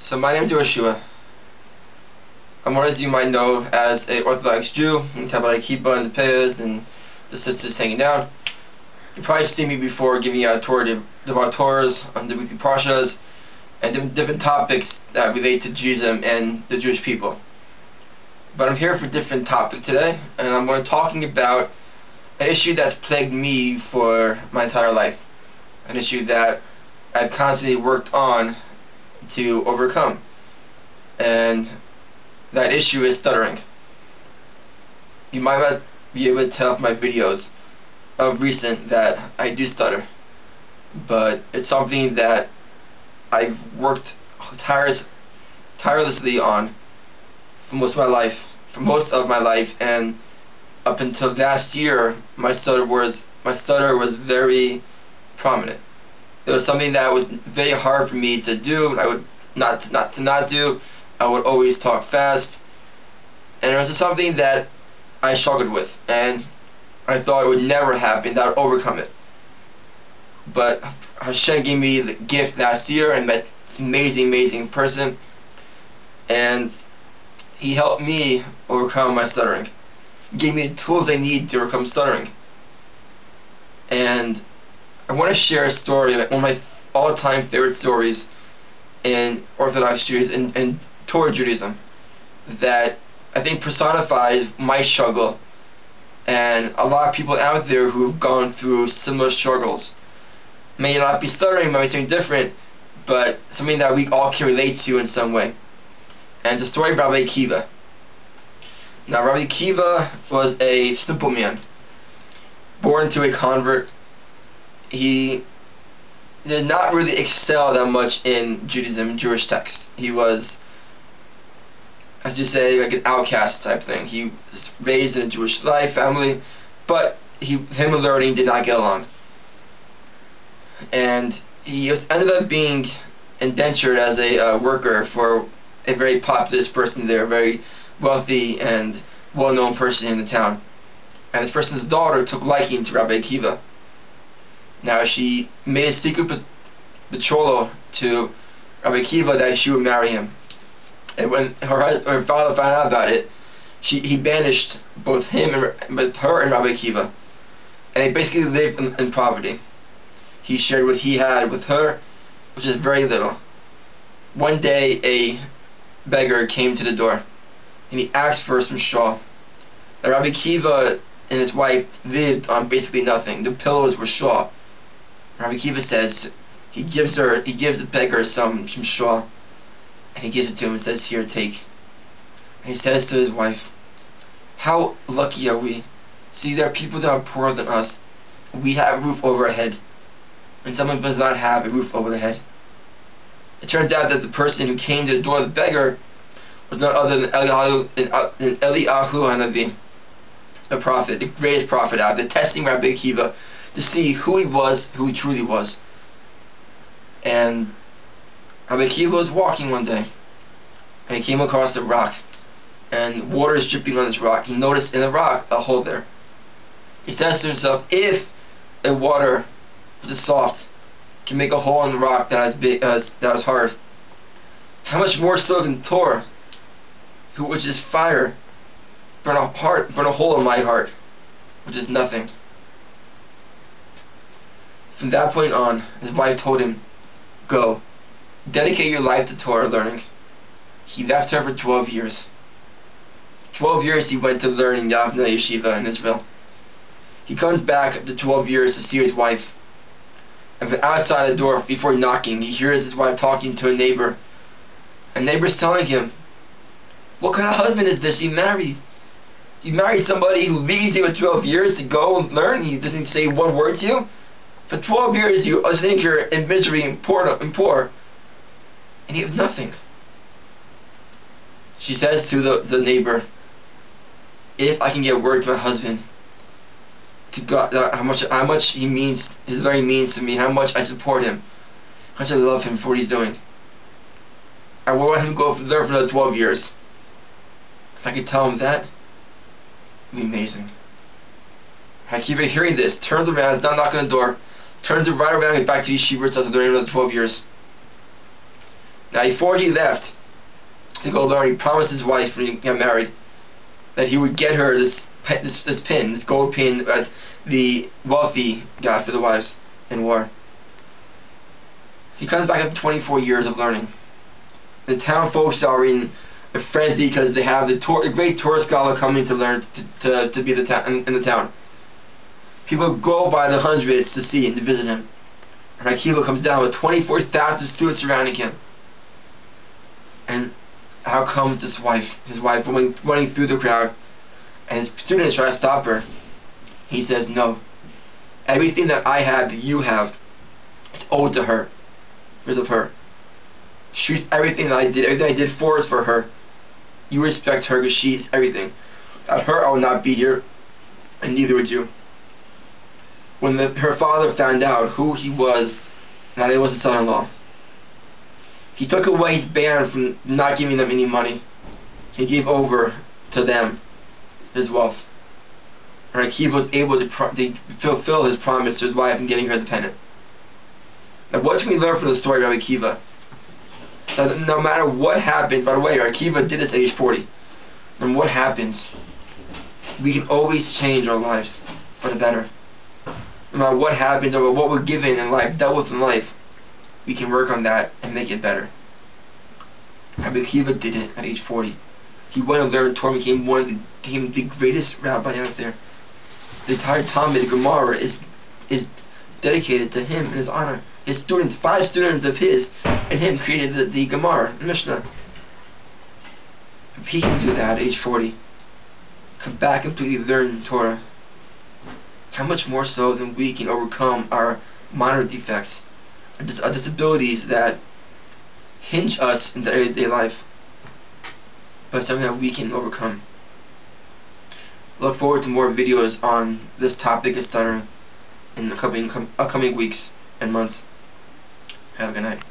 So my name is Yoshua. I'm one, as you might know, as a Orthodox Jew, in Rabbi Akiva and the Peyas and the sisters hanging down. You probably seen me before giving out Torah Torahs on the weekly parshas and different topics that relate to Judaism and the Jewish people. But I'm here for a different topic today, and I'm going to be talking about an issue that's plagued me for my entire life. An issue that I've constantly worked on to overcome, and that issue is stuttering. You might not be able to tell from my videos of recent that I do stutter, but it's something that I've worked tirelessly on for most of my life, and up until last year my stutter was very prominent. It was something that was very hard for me to do. I would not do. I would always talk fast, and it was just something that I struggled with, and I thought it would never happen, that I would overcome it. But Hashem gave me the gift last year and met this amazing person, and he helped me overcome my stuttering. He gave me the tools I need to overcome stuttering. And I want to share a story, one of my all-time favorite stories in Orthodox Judaism and Torah Judaism, that I think personifies my struggle and a lot of people out there who've gone through similar struggles. May not be stuttering, might be something different, but something that we all can relate to in some way. And it's the story of Rabbi Akiva. Now, Rabbi Akiva was a simple man, born to a convert. He did not really excel that much in Judaism, Jewish texts. He was, as you say, like an outcast type thing. He was raised in a Jewish life, family, but him and learning did not get along. And he ended up being indentured as a worker for a very populous person there, a very wealthy and well-known person in the town. And this person's daughter took liking to Rabbi Akiva. Now, she made a secret betrothal to Rabbi Akiva that she would marry him. And when her father found out about it, he banished both him and her and Rabbi Akiva. And they basically lived in poverty. He shared what he had with her, which is very little. One day, a beggar came to the door, and he asked for some straw. Now, Rabbi Akiva and his wife lived on basically nothing. The pillows were straw. Rabbi Akiva says he gives the beggar some straw, and he gives it to him and says, "Here, take." And he says to his wife, "How lucky are we? See, there are people that are poorer than us. We have a roof over our head, and someone does not have a roof over their head." It turns out that the person who came to the door of the beggar was none other than Eliyahu Hanavi, the prophet, the greatest prophet out there, testing Rabbi Akiva to see who he truly was. And Rabbi Akiva was walking one day, and he came across a rock, and water is dripping on this rock. He noticed in the rock a hole there. He says to himself, if the water that is soft can make a hole in the rock that was hard, how much more so can Torah, which is fire, burn a hole in my heart, which is nothing. From that point on, his wife told him, "Go, dedicate your life to Torah learning." He left her for 12 years. 12 years he went to learn in Yavna Yeshiva in Israel. He comes back after 12 years to see his wife. And from outside the door, before knocking, he hears his wife talking to a neighbor. And the neighbor's telling him, "What kind of husband is this you married? You married somebody who leaves you for 12 years to go and learn. He doesn't say one word to you. For 12 years you think you're in misery and poor, and you have nothing." She says to the neighbor, "If I can get word to my husband, to God, how much he means, he's very means to me, how much I support him, how much I love him for what he's doing, I will let him go there for another 12 years. If I could tell him that, it'd be amazing." I keep hearing this, turns around, is not knocking on the door, turns it right around and back to yeshiva, starts learning another 12 years. Now, before he left to go learn, he promised his wife when he got married that he would get her this pin, this gold pin that the wealthy got for the wives in war. He comes back after 24 years of learning. The town folks are in a frenzy because they have the great tourist scholar coming to learn to be in the town. People go by the hundreds to see and to visit him. And Akiva comes down with 24,000 students surrounding him. And out comes his wife running through the crowd, and his students try to stop her. He says, "No. Everything that I have, that you have, is owed to her. Because of her. She's everything that I did. Everything I did for is for her. You respect her because she's everything. Without her, I would not be here, and neither would you." When her father found out who he was, that it was his son-in-law, he took away his ban from not giving them any money. He gave over to them his wealth. And Akiva was able to fulfill his promise to his wife in getting her the pennant. Now, what can we learn from the story of Rabbi Akiva? That no matter what happens, by the way, Akiva did this at age 40. And what happens, we can always change our lives for the better. No matter what happens or what we're given in life, dealt with in life, we can work on that and make it better. Rabbi Akiva did it at age 40. He went and learned Torah, became the greatest rabbi out there. The entire Talmud, the Gemara, is dedicated to him in his honor. His students, 5 students of his, and him created the Gemara, the Mishnah. If he can do that at age 40, come back and completely learn Torah, how much more so than we can overcome our minor defects, our disabilities that hinge us in the everyday life, but something that we can overcome. Look forward to more videos on this topic of stuttering in the upcoming weeks and months. Have a good night.